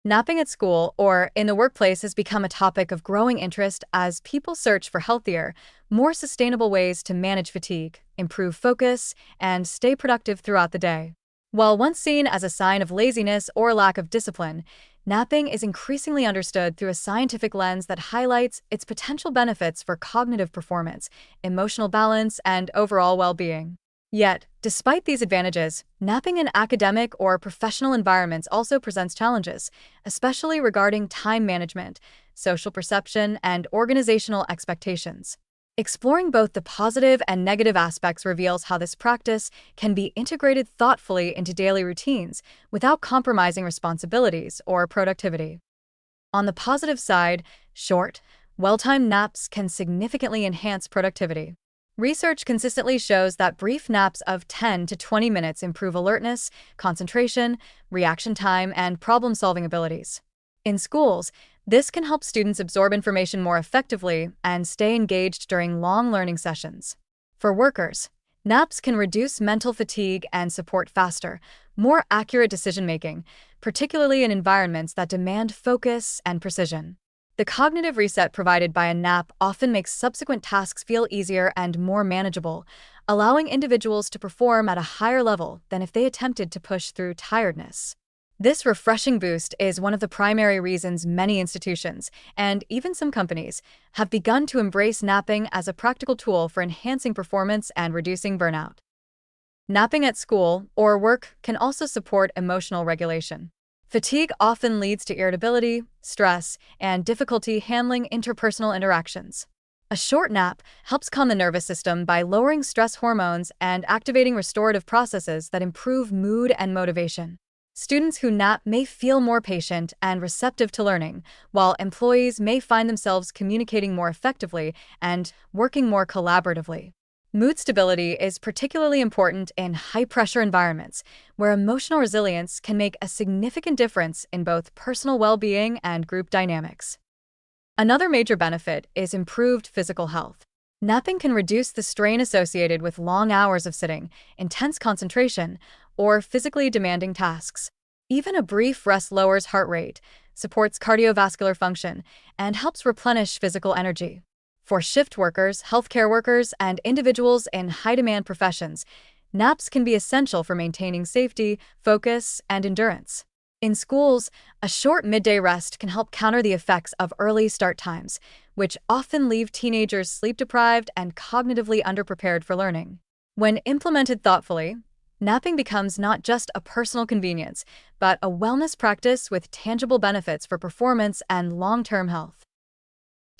Napping at school or in the workplace has become a topic of growing interest as people search for healthier, more sustainable ways to manage fatigue, improve focus, and stay productive throughout the day. While once seen as a sign of laziness or lack of discipline, napping is increasingly understood through a scientific lens that highlights its potential benefits for cognitive performance, emotional balance, and overall well being. Yet, despite these advantages, napping in academic or professional environments also presents challenges, especially regarding time management, social perception, and organizational expectations. Exploring both the positive and negative aspects reveals how this practice can be integrated thoughtfully into daily routines without compromising responsibilities or productivity. On the positive side, short, well-timed naps can significantly enhance productivity. Research consistently shows that brief naps of 10 to 20 minutes improve alertness, concentration, reaction time, and problem-solving abilities. In schools, this can help students absorb information more effectively and stay engaged during long learning sessions. For workers, naps can reduce mental fatigue and support faster, more accurate decision-making, particularly in environments that demand focus and precision. The cognitive reset provided by a nap often makes subsequent tasks feel easier and more manageable, allowing individuals to perform at a higher level than if they attempted to push through tiredness. This refreshing boost is one of the primary reasons many institutions, and even some companies, have begun to embrace napping as a practical tool for enhancing performance and reducing burnout. Napping at school or work can also support emotional regulation. Fatigue often leads to irritability, stress, and difficulty handling interpersonal interactions. A short nap helps calm the nervous system by lowering stress hormones and activating restorative processes that improve mood and motivation. Students who nap may feel more patient and receptive to learning, while employees may find themselves communicating more effectively and working more collaboratively. Mood stability is particularly important in high-pressure environments, where emotional resilience can make a significant difference in both personal well-being and group dynamics. Another major benefit is improved physical health. Napping can reduce the strain associated with long hours of sitting, intense concentration, or physically demanding tasks. Even a brief rest lowers heart rate, supports cardiovascular function, and helps replenish physical energy. For shift workers, healthcare workers, and individuals in high-demand professions, naps can be essential for maintaining safety, focus, and endurance. In schools, a short midday rest can help counter the effects of early start times, which often leave teenagers sleep-deprived and cognitively underprepared for learning. When implemented thoughtfully, napping becomes not just a personal convenience, but a wellness practice with tangible benefits for performance and long-term health.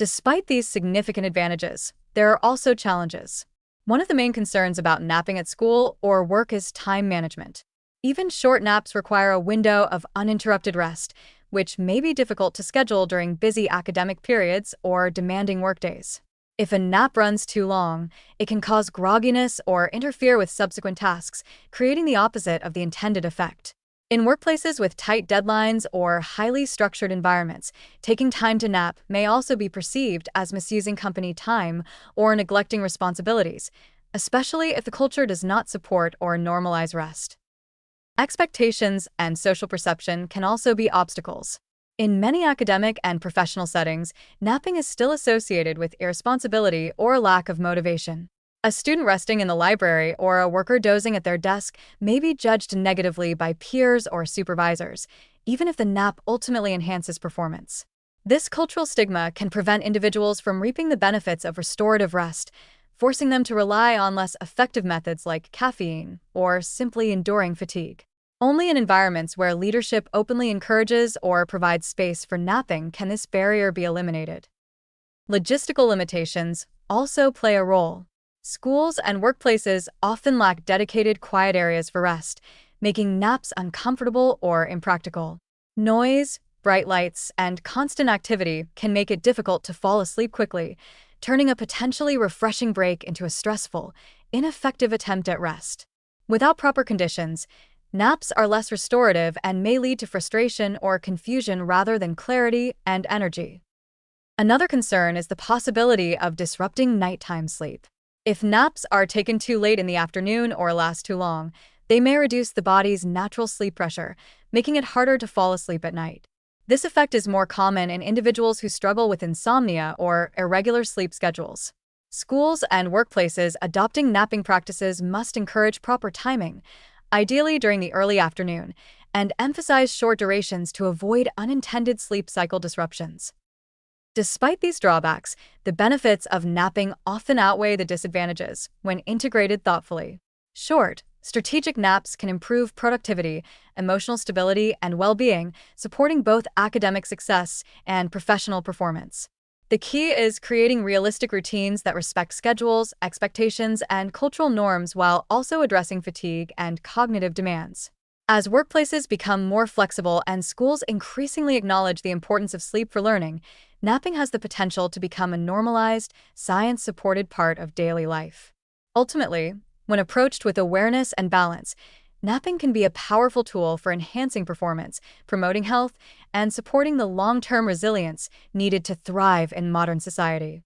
Despite these significant advantages, there are also challenges. One of the main concerns about napping at school or work is time management. Even short naps require a window of uninterrupted rest, which may be difficult to schedule during busy academic periods or demanding workdays. If a nap runs too long, it can cause grogginess or interfere with subsequent tasks, creating the opposite of the intended effect. In workplaces with tight deadlines or highly structured environments, taking time to nap may also be perceived as misusing company time or neglecting responsibilities, especially if the culture does not support or normalize rest. Expectations and social perception can also be obstacles. In many academic and professional settings, napping is still associated with irresponsibility or lack of motivation. A student resting in the library or a worker dozing at their desk may be judged negatively by peers or supervisors, even if the nap ultimately enhances performance. This cultural stigma can prevent individuals from reaping the benefits of restorative rest, forcing them to rely on less effective methods like caffeine or simply enduring fatigue. Only in environments where leadership openly encourages or provides space for napping can this barrier be eliminated. Logistical limitations also play a role. Schools and workplaces often lack dedicated quiet areas for rest, making naps uncomfortable or impractical. Noise, bright lights, and constant activity can make it difficult to fall asleep quickly, turning a potentially refreshing break into a stressful, ineffective attempt at rest. Without proper conditions, naps are less restorative and may lead to frustration or confusion rather than clarity and energy. Another concern is the possibility of disrupting nighttime sleep. If naps are taken too late in the afternoon or last too long, they may reduce the body's natural sleep pressure, making it harder to fall asleep at night. This effect is more common in individuals who struggle with insomnia or irregular sleep schedules. Schools and workplaces adopting napping practices must encourage proper timing, ideally during the early afternoon, and emphasize short durations to avoid unintended sleep cycle disruptions. Despite these drawbacks, the benefits of napping often outweigh the disadvantages when integrated thoughtfully. Short, strategic naps can improve productivity, emotional stability, and well-being, supporting both academic success and professional performance. The key is creating realistic routines that respect schedules, expectations, and cultural norms while also addressing fatigue and cognitive demands. As workplaces become more flexible and schools increasingly acknowledge the importance of sleep for learning, napping has the potential to become a normalized, science-supported part of daily life. Ultimately, when approached with awareness and balance, napping can be a powerful tool for enhancing performance, promoting health, and supporting the long-term resilience needed to thrive in modern society.